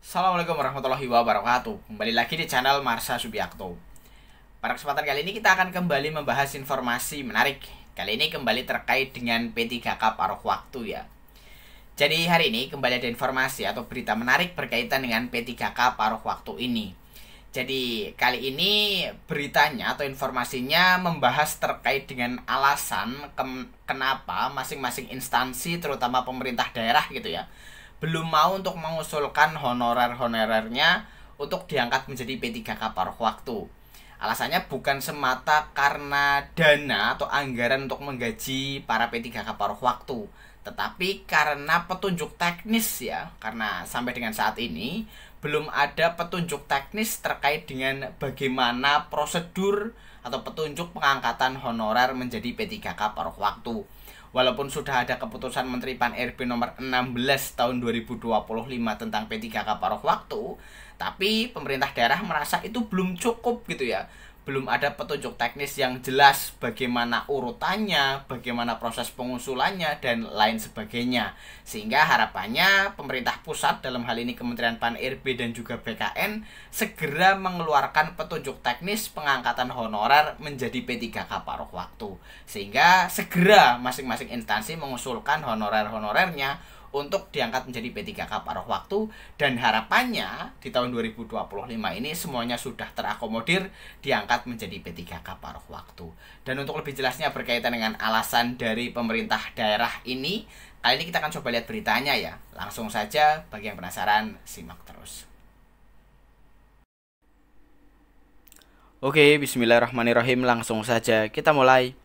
Assalamualaikum warahmatullahi wabarakatuh. Kembali lagi di channel Marsha Subiakto. Pada kesempatan kali ini kita akan kembali membahas informasi menarik. Kali ini kembali terkait dengan P3K paruh waktu ya. Jadi hari ini kembali ada informasi atau berita menarik berkaitan dengan P3K paruh waktu ini. Jadi kali ini beritanya atau informasinya membahas terkait dengan alasan kenapa masing-masing instansi terutama pemerintah daerah gitu ya belum mau untuk mengusulkan honorer-honorernya untuk diangkat menjadi P3K paruh waktu. Alasannya bukan semata karena dana atau anggaran untuk menggaji para P3K paruh waktu, tetapi karena petunjuk teknis ya. Karena sampai dengan saat ini belum ada petunjuk teknis terkait dengan bagaimana prosedur atau petunjuk pengangkatan honorer menjadi P3K paruh waktu. Walaupun sudah ada keputusan Menteri Pan-RB nomor 16 tahun 2025 tentang P3K paruh waktu, tapi pemerintah daerah merasa itu belum cukup gitu ya. Belum ada petunjuk teknis yang jelas bagaimana urutannya, bagaimana proses pengusulannya, dan lain sebagainya. Sehingga harapannya pemerintah pusat, dalam hal ini Kementerian Pan-RB dan juga BKN, segera mengeluarkan petunjuk teknis pengangkatan honorer menjadi P3K paruh waktu. Sehingga segera masing-masing instansi mengusulkan honorer-honorernya untuk diangkat menjadi P3K paruh waktu, dan harapannya di tahun 2025 ini semuanya sudah terakomodir diangkat menjadi P3K paruh waktu. Dan untuk lebih jelasnya berkaitan dengan alasan dari pemerintah daerah ini, kali ini kita akan coba lihat beritanya ya. Langsung saja, bagi yang penasaran simak terus. Oke, bismillahirrahmanirrahim, langsung saja kita mulai.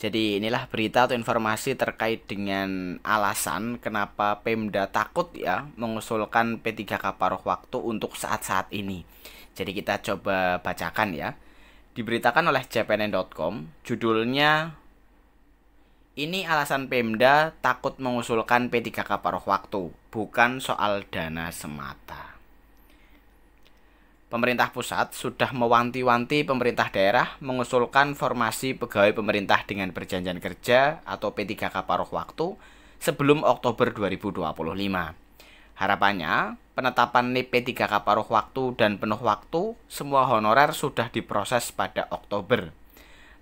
Jadi inilah berita atau informasi terkait dengan alasan kenapa Pemda takut ya mengusulkan P3K paruh waktu untuk saat-saat ini. Jadi kita coba bacakan ya. Diberitakan oleh cpn.com, judulnya ini alasan Pemda takut mengusulkan P3K paruh waktu, bukan soal dana semata. Pemerintah pusat sudah mewanti-wanti pemerintah daerah mengusulkan formasi pegawai pemerintah dengan perjanjian kerja atau P3K paruh waktu sebelum Oktober 2025. Harapannya, penetapan NIP P3K paruh waktu dan penuh waktu semua honorer sudah diproses pada Oktober.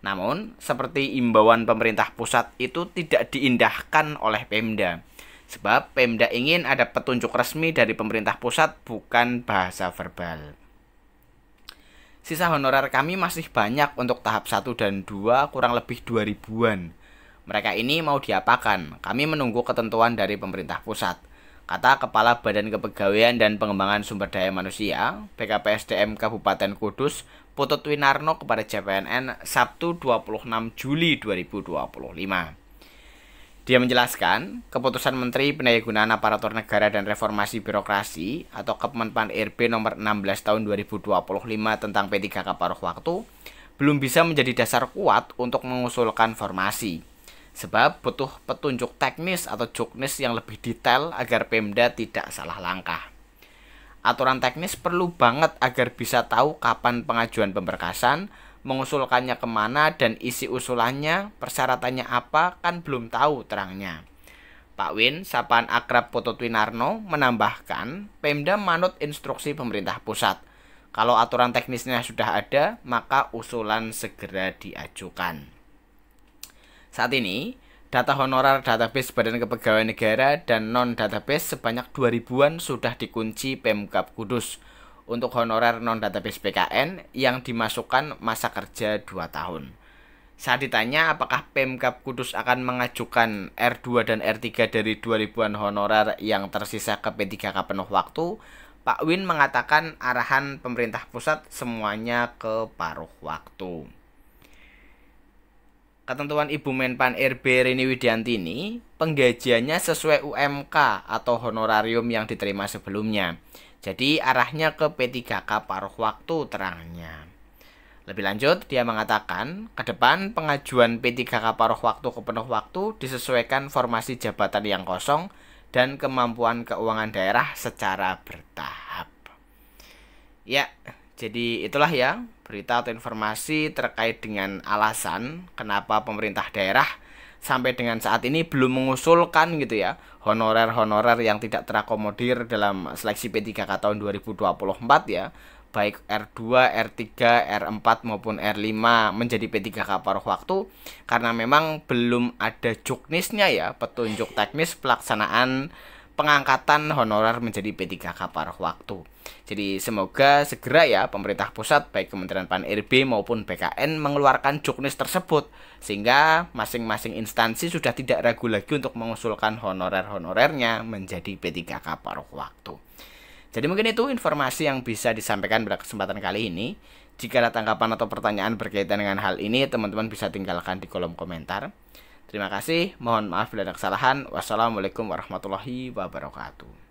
Namun, seperti imbauan pemerintah pusat itu tidak diindahkan oleh Pemda. Sebab Pemda ingin ada petunjuk resmi dari pemerintah pusat, bukan bahasa verbal. Sisa honorer kami masih banyak untuk tahap 1 dan 2 kurang lebih 2000-an. Mereka ini mau diapakan? Kami menunggu ketentuan dari pemerintah pusat, kata Kepala Badan Kepegawaian dan Pengembangan Sumber Daya Manusia BKPSDM Kabupaten Kudus Putut Winarno kepada CPNN Sabtu 26 Juli 2025. Dia menjelaskan, keputusan Menteri Pendayagunaan Aparatur Negara dan Reformasi Birokrasi atau Kemenpan-RB nomor 16 tahun 2025 tentang P3K paruh waktu belum bisa menjadi dasar kuat untuk mengusulkan formasi. Sebab butuh petunjuk teknis atau juknis yang lebih detail agar Pemda tidak salah langkah. Aturan teknis perlu banget agar bisa tahu kapan pengajuan pemberkasan, mengusulkannya kemana, dan isi usulannya, persyaratannya apa, kan belum tahu terangnya. Pak Win, sapaan akrab Putut Winarno, menambahkan, Pemda manut instruksi pemerintah pusat. Kalau aturan teknisnya sudah ada, maka usulan segera diajukan. Saat ini, data honorer database Badan Kepegawaian Negara dan non-database sebanyak 2000-an sudah dikunci Pemkab Kudus untuk honorer non-database PKN yang dimasukkan masa kerja 2 tahun. Saat ditanya apakah Pemkab Kudus akan mengajukan R2 dan R3 dari 2000-an honorer yang tersisa ke P3K penuh waktu, Pak Win mengatakan arahan pemerintah pusat semuanya ke paruh waktu. Ketentuan Ibu Menpan RB Rini Widiantini, penggajiannya sesuai UMK atau honorarium yang diterima sebelumnya. Jadi arahnya ke P3K paruh waktu terangnya. Lebih lanjut, dia mengatakan, ke depan pengajuan P3K paruh waktu ke penuh waktu disesuaikan formasi jabatan yang kosong dan kemampuan keuangan daerah secara bertahap. Ya, jadi itulah ya berita atau informasi terkait dengan alasan kenapa pemerintah daerah sampai dengan saat ini belum mengusulkan gitu ya honorer-honorer yang tidak terakomodir dalam seleksi P3K tahun 2024 ya, baik R2, R3, R4 maupun R5 menjadi P3K paruh waktu, karena memang belum ada juknisnya ya, petunjuk teknis pelaksanaan pengangkatan honorer menjadi P3K paruh waktu. Jadi semoga segera ya pemerintah pusat baik Kementerian Pan-RB maupun BKN mengeluarkan juknis tersebut, sehingga masing-masing instansi sudah tidak ragu lagi untuk mengusulkan honorer-honorernya menjadi P3K paruh waktu. Jadi mungkin itu informasi yang bisa disampaikan pada kesempatan kali ini. Jika ada tanggapan atau pertanyaan berkaitan dengan hal ini, teman-teman bisa tinggalkan di kolom komentar. Terima kasih, mohon maaf bila ada kesalahan. Wassalamualaikum warahmatullahi wabarakatuh.